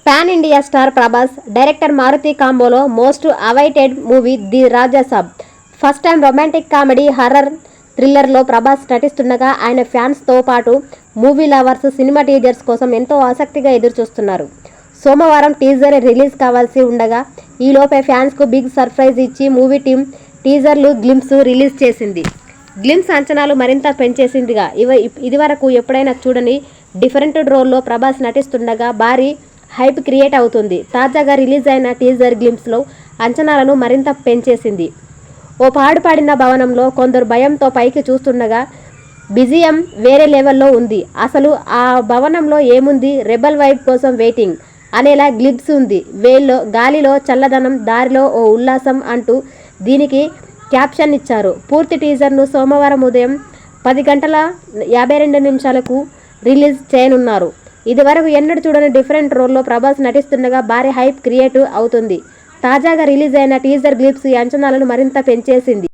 Pan India star Prabhas, director Maruthi కాంబోలో most awaited movie the Rajasaab. First time romantic comedy horror థ్రిల్లర్లో ప్రభాస్ నటిస్తుండగా ఆయన ఫ్యాన్స్తో పాటు మూవీ లవర్స్ సినిమా టీజర్స్ కోసం ఎంతో ఆసక్తిగా ఎదురుచూస్తున్నారు. సోమవారం టీజర్ రిలీజ్ కావాల్సి ఉండగా ఈలోపే ఫ్యాన్స్కు బిగ్ సర్ప్రైజ్ ఇచ్చి మూవీ టీం టీజర్లు గ్లింప్స్ రిలీజ్ చేసింది. గ్లింప్స్ అంచనాలు మరింత పెంచేసిందిగా. ఇదివరకు ఎప్పుడైనా చూడని డిఫరెంట్ రోల్లో ప్రభాస్ నటిస్తుండగా భారీ హైప్ క్రియేట్ అవుతుంది. తాజాగా రిలీజ్ అయిన టీజర్ గ్లింప్స్లో అంచనాలను మరింత పెంచేసింది. ఓ పాడుపడిన భవనంలో కొందరు భయంతో పైకి చూస్తుండగా బిజిఎం వేరే లెవెల్లో ఉంది. అసలు ఆ భవనంలో ఏముంది, రెబల్ వైబ్ కోసం వెయిటింగ్ అనేలా గ్లింప్స్ ఉంది. గాలిలో చల్లదనం, దారిలో ఓ ఉల్లాసం అంటూ దీనికి క్యాప్షన్ ఇచ్చారు. పూర్తి టీజర్ను సోమవారం ఉదయం 10:52 రిలీజ్ చేయనున్నారు. ఇదివరకు ఎన్నడూ చూడని డిఫరెంట్ రోల్లో ప్రభాస్ నటిస్తుండగా భారీ హైప్ క్రియేట్ అవుతుంది. తాజాగా రిలీజ్ అయిన టీజర్ గ్లింప్స్ ఈ అంచనాలను మరింత పెంచేసింది.